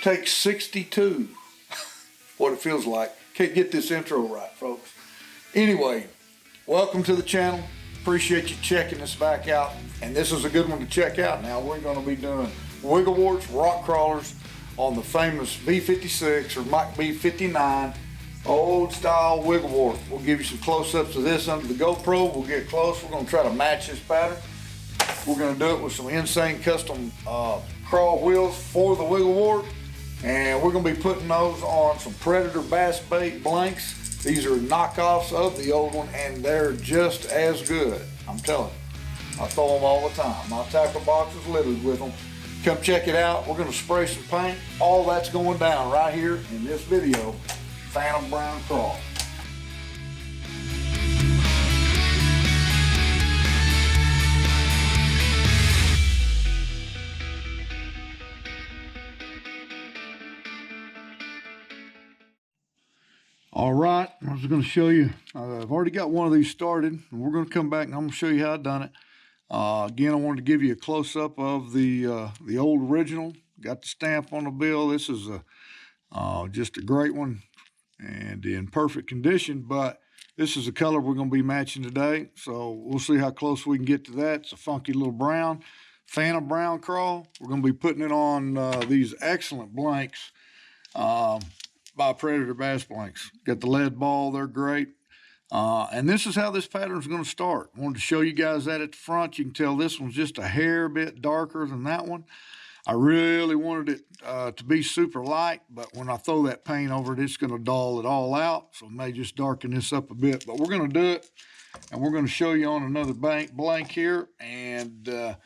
Take 62. What it feels like. Can't get this intro right, folks. Anyway, welcome to the channel. Appreciate you checking this back out. And this is a good one to check out. Now we're going to be doing wiggle warts, rock crawlers on the famous V56 or Mach V59 old style wiggle wart. We'll give you some close-ups of this under the GoPro. We'll get close. We're going to try to match this pattern. We're going to do it with some insane custom crawl wheels for the wiggle wart. And we're going to be putting those on some Predator bass bait blanks. These are knockoffs of the old one, and they're just as good. I'm telling you. I throw them all the time. My tackle box is littered with them. Come check it out. We're going to spray some paint. All that's going down right here in this video. Phantom Brown Craw. All right, I was going to show you, I've already got one of these started, and we're going to come back and I'm going to show you how I've done it. Again, I wanted to give you a close-up of the old original. Got the stamp on the bill. This is just a great one and in perfect condition, but this is the color we're going to be matching today, so we'll see how close we can get to that. It's a funky little brown, Phantom Brown Craw. We're going to be putting it on these excellent blanks. By Predator bass blanks. Got the lead ball, they're great. And this is how this pattern is going to start. I wanted to show you guys that at the front. You can tell this one's just a hair bit darker than that one. I really wanted it to be super light, but when I throw that paint over it, it's going to dull it all out. So I may just darken this up a bit, but we're going to do it. And we're going to show you on another blank here. And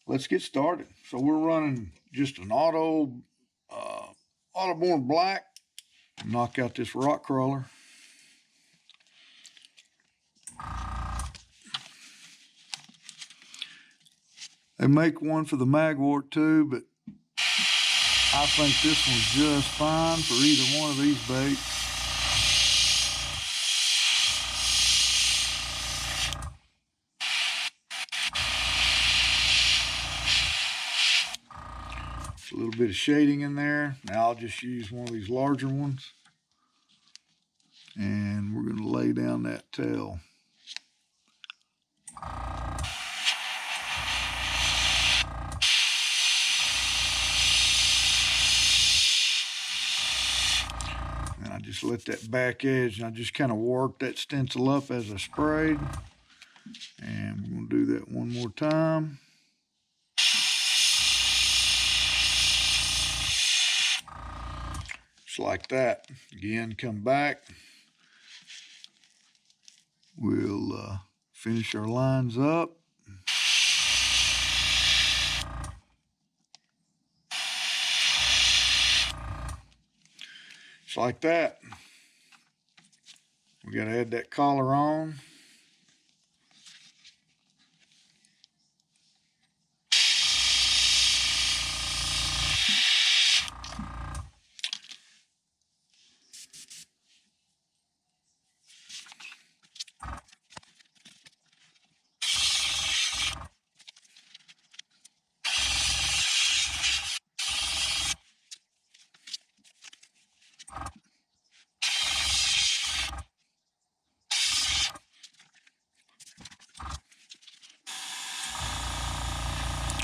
let's get started. So we're running just an Autoborn black. Knock out this rock crawler. They make one for the magwort too, but I think this one's just fine for either one of these baits. A little bit of shading in there. Now I'll just use one of these larger ones, and we're going to lay down that tail. And I just let that back edge, and I just kind of work that stencil up as I sprayed. And we're going to do that one more time. Just like that. Again, come back. We'll finish our lines up. Just like that. We got to add that collar on.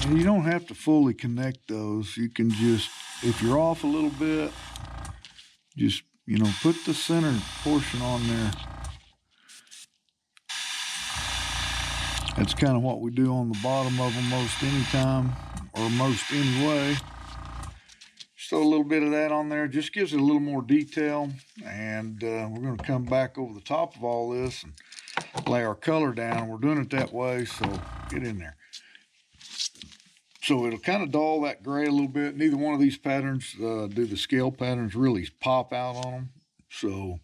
And you don't have to fully connect those. You can just, if you're off a little bit, just, put the center portion on there. That's kind of what we do on the bottom of them most anytime, or most anyway. Just throw a little bit of that on there. Just gives it a little more detail. And we're going to come back over the top of all this and lay our color down. We're doing it that way, so get in there. So it'll kind of dull that gray a little bit. Neither one of these patterns do the scale patterns really pop out on them. So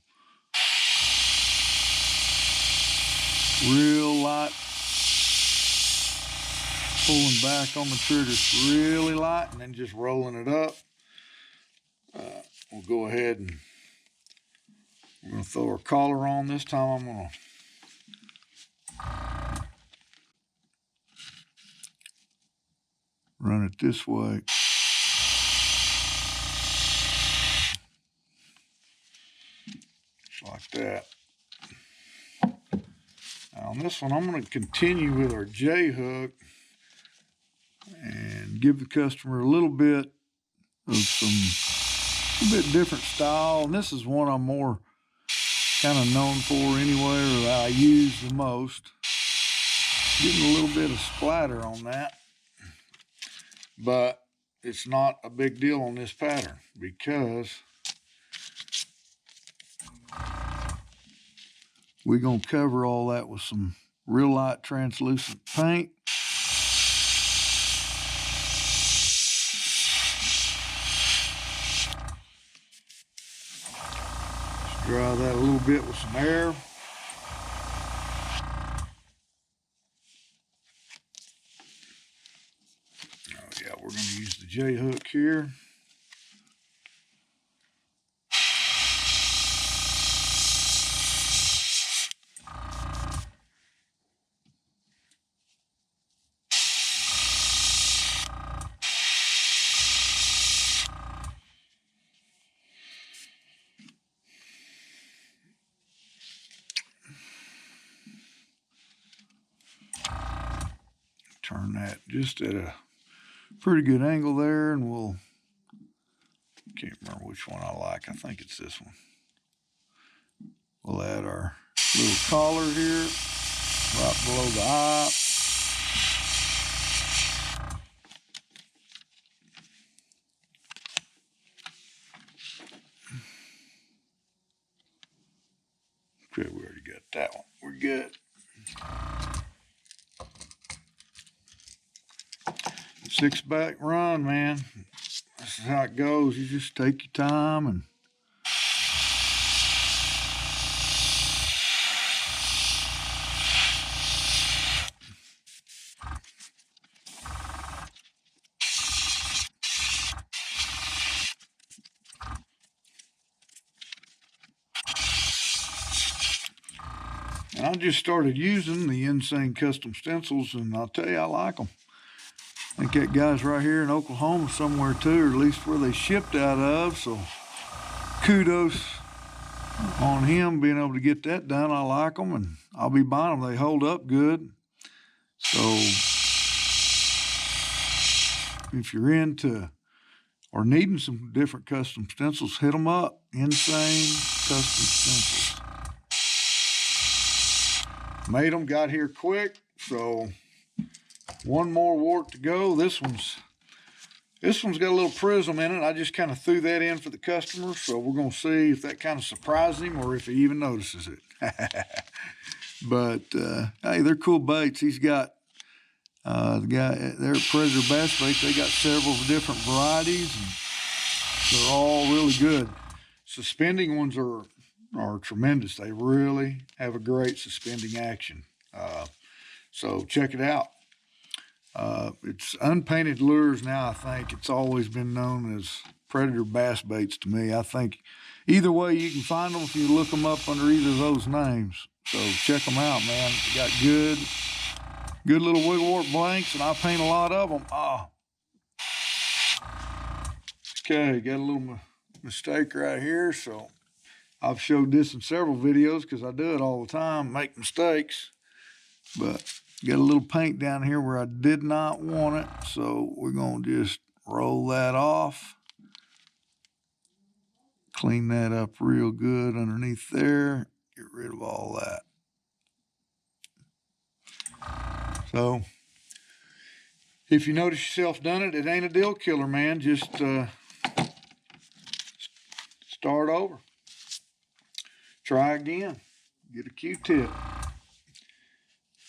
real light, pulling back on the trigger really light, and then just rolling it up. We'll go ahead and we're going to throw our collar on. This time I'm going to run it this way. like that. Now on this one, I'm going to continue with our J hook and give the customer a little bit of a bit different style. And this is one I'm more kind of known for anyway, or that I use the most. Getting a little bit of splatter on that, but it's not a big deal on this pattern because we're going to cover all that with some real light translucent paint. Just dry that a little bit with some air. Oh yeah, we're going to use the J hook here. Turn that just at a pretty good angle there, and we'll, can't remember which one I like. I think it's this one. We'll add our little collar here, right below the eye. Okay, we already got that one. We're good. 6-back run, man. This is how it goes. You just take your time and I just started using the Insane Custom Stencils, and I'll tell you, I like them. I think that guy's right here in Oklahoma somewhere too, or at least where they shipped out of, so kudos on him being able to get that done. I like them, and I'll be buying them. They hold up good. So if you're into or needing some different custom stencils, hit them up. Insane Custom Stencils. Made them, got here quick, so one more wart to go. This one's got a little prism in it. I just kind of threw that in for the customer, so we're going to see if that kind of surprises him or if he even notices it. But hey, they're cool baits. He's got the guy there at Predator Bass Baits. They got several different varieties, and they're all really good. Suspending ones are tremendous. They really have a great suspending action. So check it out. It's Unpainted Lures now, I think. It's always been known as Predator Bass Baits to me. I think either way you can find them if you look them up under either of those names. So check them out, man. They got good little wigglewort blanks, and I paint a lot of them. Okay, got a little mistake right here, so I've showed this in several videos because I do it all the time, make mistakes. But got a little paint down here where I did not want it, so we're going to just roll that off. Clean that up real good underneath there. Get rid of all that. So if you notice yourself done it, it ain't a deal killer, man. Just start over. Try again. Get a Q-tip.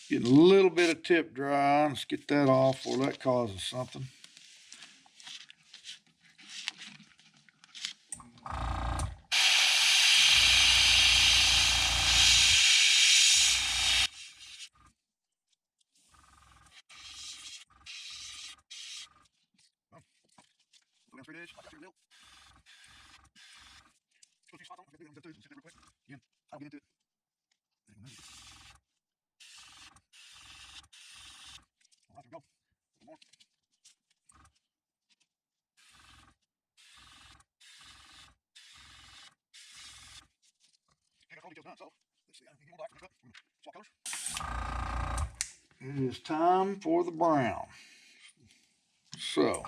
Getting a little bit of tip dry. Let's get that off before that causes something. I'll get into it. All right, here we go. A little more. It is time for the brown. So,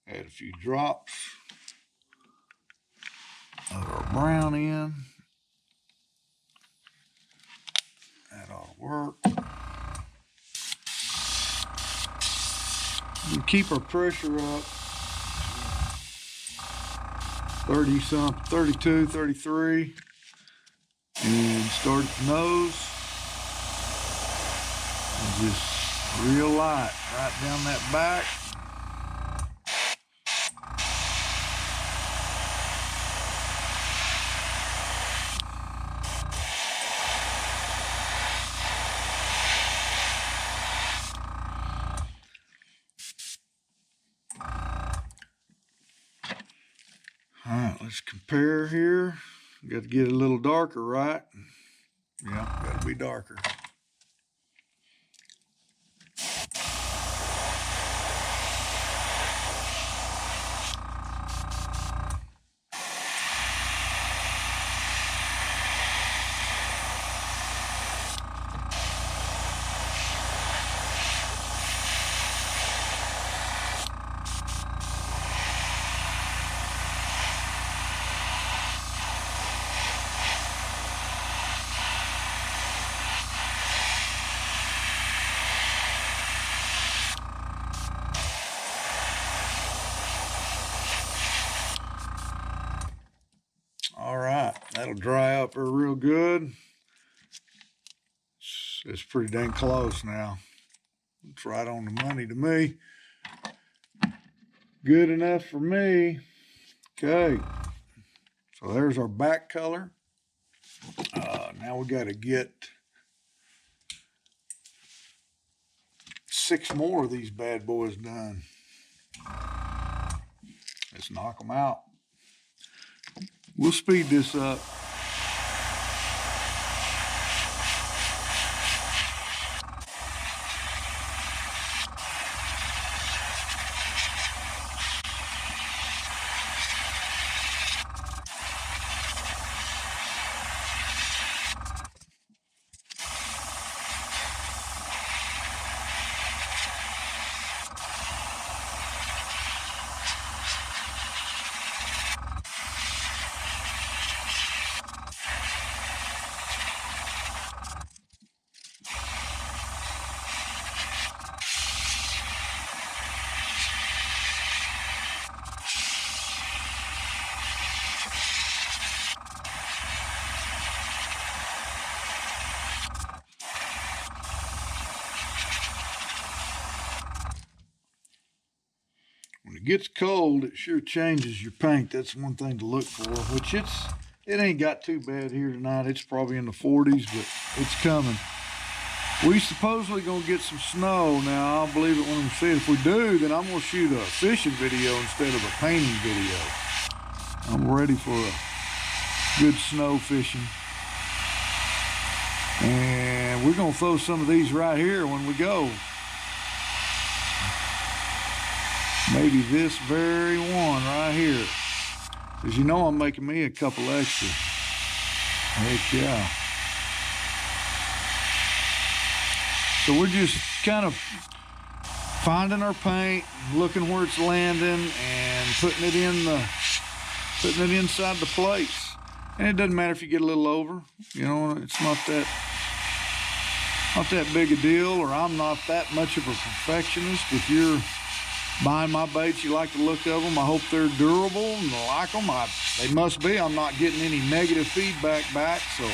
add a few drops of our brown in. That ought to work. We keep our pressure up 30 something, 32, 33, and start at the nose. And just real light right down that back. All right, let's compare here. Got to get it a little darker, right? Yeah, got to be darker. All right, that'll dry up there real good. It's pretty dang close now. It's right on the money to me. Good enough for me. Okay, so there's our back color. Now we got to get 6 more of these bad boys done. Let's knock them out. We'll speed this up. When it gets cold, it sure changes your paint. That's one thing to look for, which it ain't got too bad here tonight. It's probably in the 40s, but it's coming. We supposedly gonna get some snow. Now, I'll believe it when we see it. If we do, then I'm gonna shoot a fishing video instead of a painting video. I'm ready for a good snow fishing. And we're gonna throw some of these right here when we go. Maybe this very one right here. Because you know I'm making me a couple extra. Heck yeah. So we're just kind of finding our paint, looking where it's landing, and putting it inside the plates. And it doesn't matter if you get a little over. You know, it's not that big a deal, or I'm not that much of a perfectionist. If you're buying my baits, you like the look of them, I hope they're durable and I like them. They must be. I'm not getting any negative feedback back, so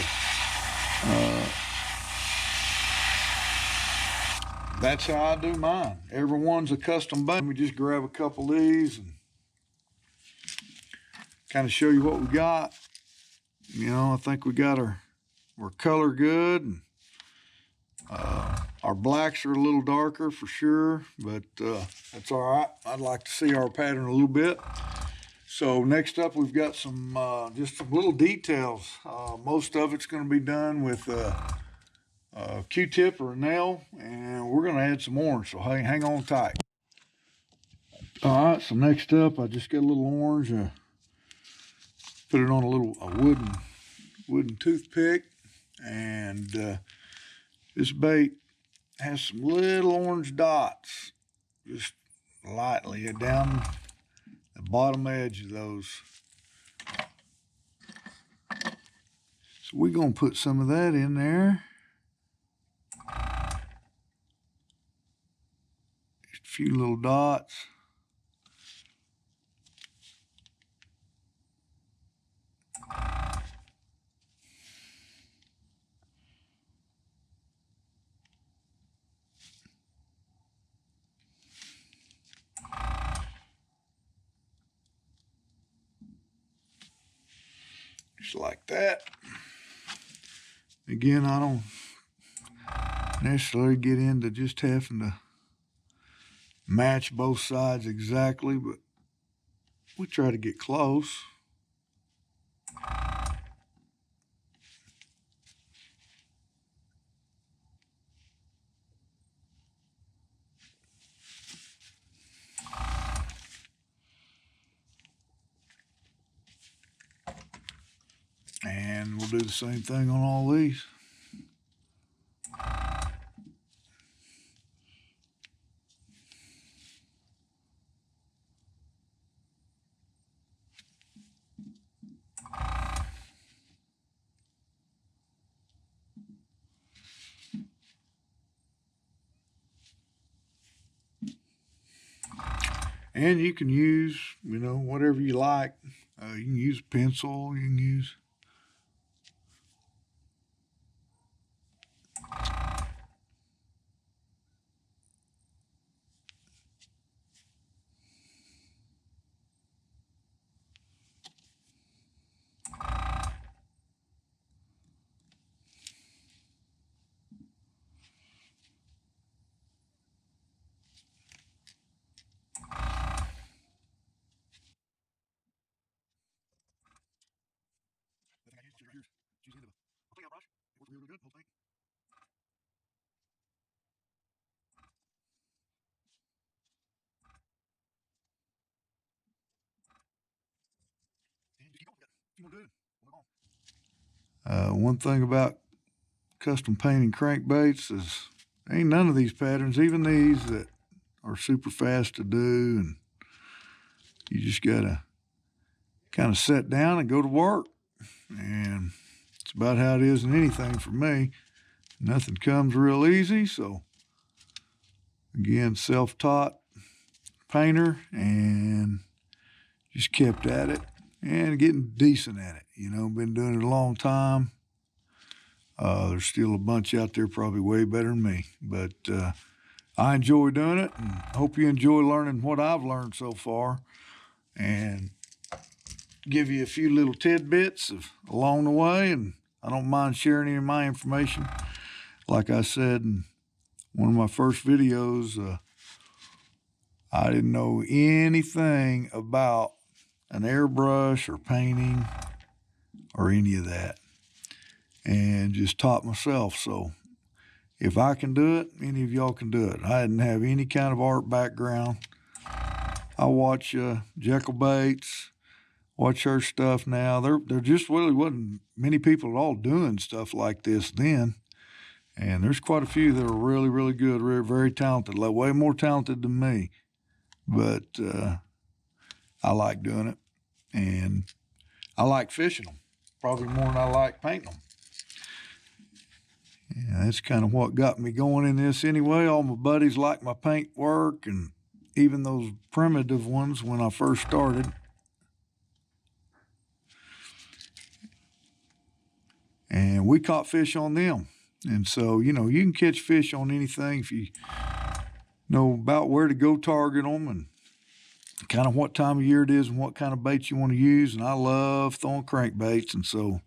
that's how I do mine. Everyone's a custom bait. We just grab a couple of these and kind of show you what we got. You know, I think we got we're color good. And, our blacks are a little darker for sure, but that's all right. I'd like to see our pattern a little bit. So next up, we've got some just some little details. Most of it's going to be done with a Q-tip or a nail, and we're going to add some orange. So hang on tight. All right. So next up, I just got a little orange. Put it on a wooden toothpick, and this bait has some little orange dots, just lightly down the bottom edge of those. So we're gonna put some of that in there. Just a few little dots. Just like that. Again, I don't necessarily get into just having to match both sides exactly, but we try to get close. And we'll do the same thing on all these. And you can use, whatever you like. You can use a pencil, you can use. One thing about custom painting crankbaits is ain't none of these patterns, even these that are super fast to do, and you just gotta kind of sit down and go to work. And it's about how it is in anything for me. Nothing comes real easy, so again, self-taught painter and just kept at it and getting decent at it. Been doing it a long time. There's still a bunch out there probably way better than me, but I enjoy doing it, and hope you enjoy learning what I've learned so far, and give you a few little tidbits along the way. And I don't mind sharing any of my information. Like I said in one of my first videos, I didn't know anything about an airbrush or painting or any of that, and just taught myself. So if I can do it, any of y'all can do it. I didn't have any kind of art background. I watch Jekyll Baits, watch her stuff now. There just really wasn't many people at all doing stuff like this then. And there's quite a few that are really, really good, very, very talented, like way more talented than me. But I like doing it, and I like fishing them probably more than I like painting them. Yeah, that's kind of what got me going in this anyway. All my buddies like my paint work, and even those primitive ones when I first started. And we caught fish on them. And so, you can catch fish on anything if you know about where to go target them and kind of what time of year it is and what kind of bait you want to use. And I love throwing crankbaits, and so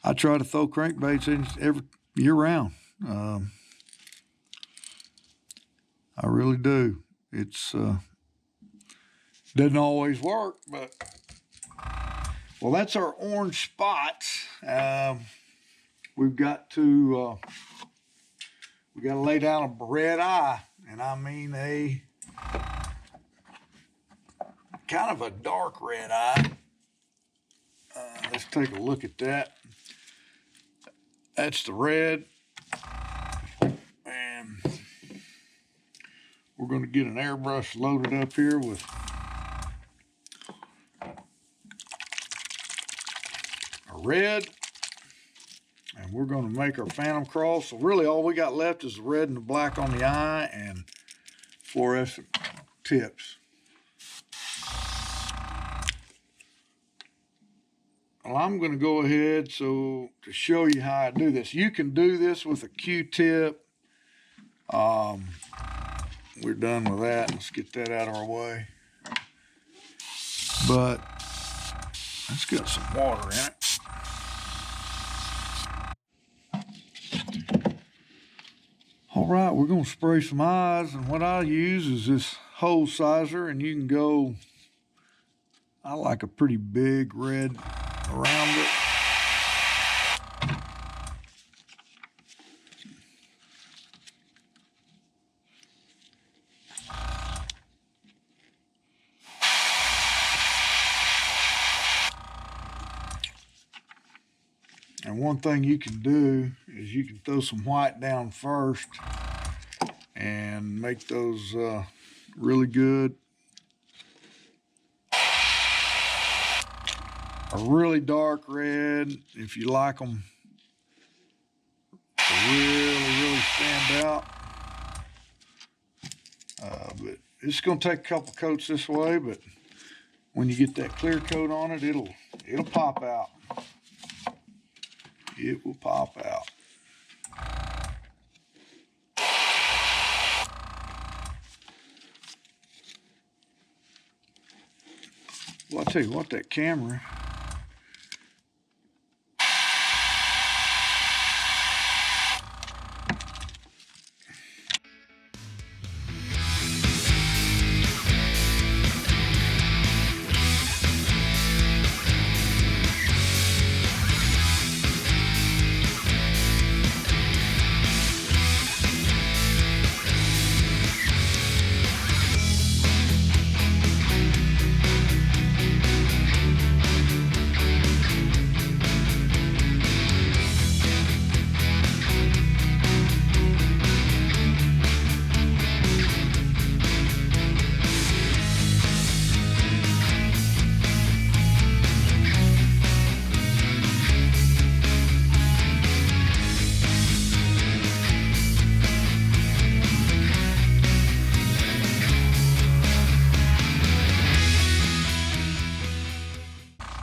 I try to throw crankbaits in every year round. I really do. It's doesn't always work, but well, that's our orange spots. We've got to lay down a red eye, and I mean a kind of a dark red eye. Let's take a look at that. That's the red. And we're going to get an airbrush loaded up here with a red. And we're going to make our Phantom Craw. So really all we got left is the red and the black on the eye and fluorescent tips. Well, I'm going to go ahead to show you how I do this. You can do this with a Q-tip. We're done with that. Let's get that out of our way. But it's got some water in it. All right, we're going to spray some eyes, and what I use is this hole sizer, and you can go, I like a pretty big red around it. And one thing you can do is you can throw some white down first and make those really good. A really dark red, if you like them to really stand out. But it's going to take a couple coats this way, but when you get that clear coat on it, it'll pop out. It will pop out. Well, I'll tell you what, that camera,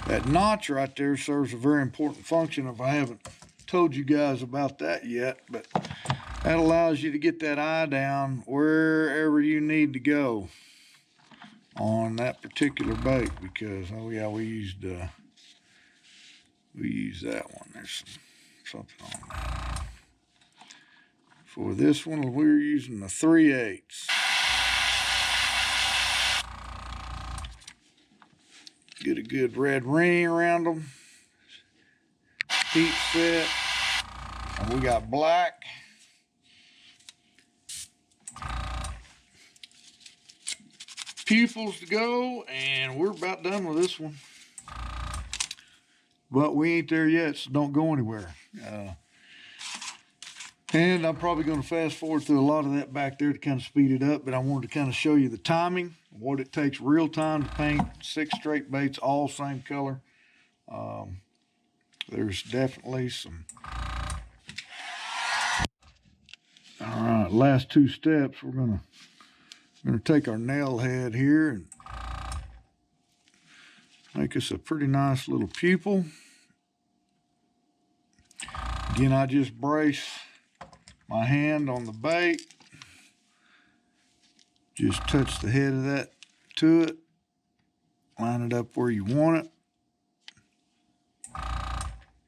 that notch right there serves a very important function. If I haven't told you guys about that yet, but that allows you to get that eye down wherever you need to go on that particular bait, because oh yeah, we used that one. There's something on that. For this one, we're using the 3/8. Get a good red ring around them. Heat set. And we got black. Pupils to go, and we're about done with this one. But we ain't there yet, so don't go anywhere. And I'm probably going to fast forward through a lot of that back there to kind of speed it up, but I wanted to kind of show you the timing, what it takes real time to paint 6 straight baits, all same color. There's definitely some. All right, last 2 steps. We're gonna take our nail head here and make us a pretty nice little pupil. Again, I just brace my hand on the bait. Just touch the head of that to it. Line it up where you want it.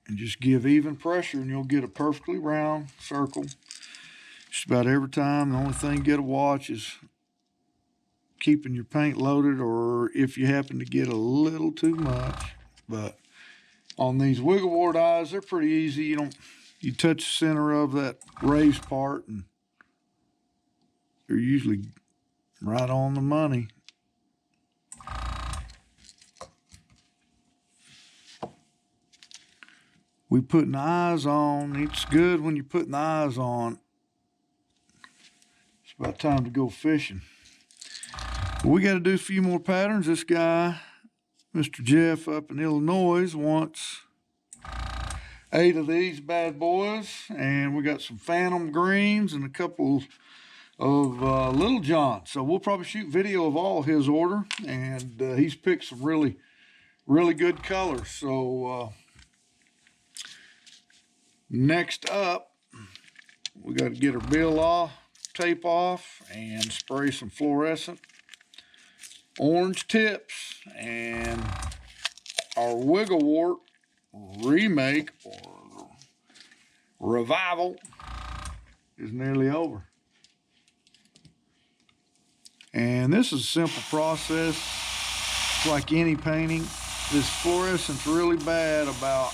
And just give even pressure and you'll get a perfectly round circle. Just about every time. The only thing you gotta watch is keeping your paint loaded, or if you happen to get a little too much. But on these wiggle wart eyes, they're pretty easy. You touch the center of that raised part and you're usually right on the money. we putting the eyes on. It's good when you're putting the eyes on. It's about time to go fishing. We got to do a few more patterns. This guy, Mr. Jeff up in Illinois, wants 8 of these bad boys, and we got some Phantom greens and a couple of Little John. So we'll probably shoot video of all his order, and he's picked some really good colors. So next up, we got to get our bill off, tape off, and spray some fluorescent orange tips, and our wiggle wart remake or revival is nearly over. And this is a simple process. It's like any painting. This fluorescent's really bad about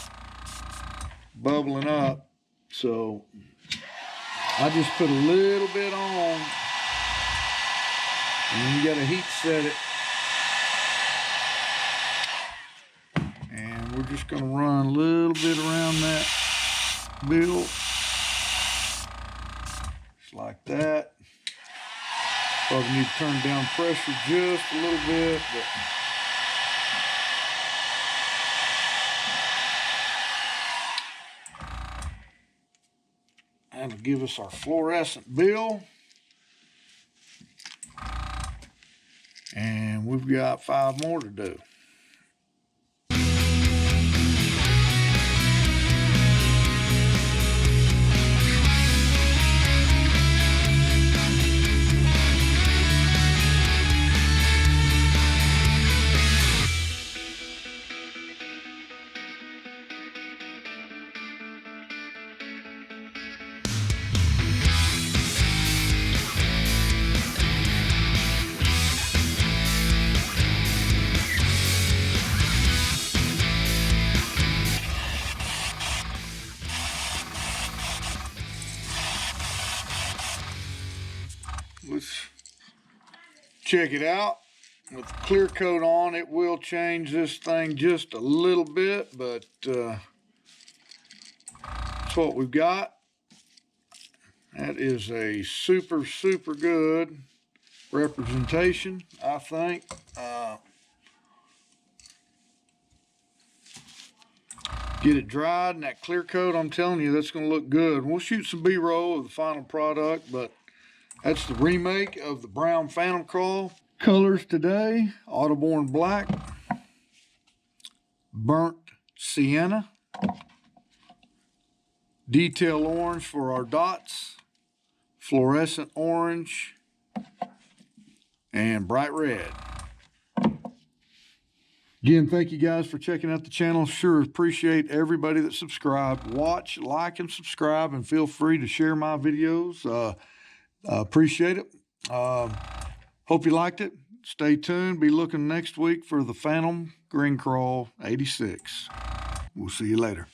bubbling up, so I just put a little bit on, and you gotta heat set it. And we're just gonna run a little bit around that bill, just like that. Probably need to turn down pressure just a little bit, but that'll give us our fluorescent bill. And we've got 5 more to do. Let's check it out. With the clear coat on, it will change this thing just a little bit, but that's what we've got. That is a super good representation, I think. Get it dried, and that clear coat, I'm telling you, that's going to look good. We'll shoot some B-roll of the final product, but that's the remake of the brown Phantom Craw. Colors today: Autoborn Black, Burnt Sienna, Detail Orange for our dots, Fluorescent Orange, and Bright Red. Again, thank you guys for checking out the channel. Sure appreciate everybody that subscribed. Watch, like, and subscribe, and feel free to share my videos. Appreciate it. Hope you liked it. Stay tuned. Be looking next week for the Phantom Green Craw 86. We'll see you later.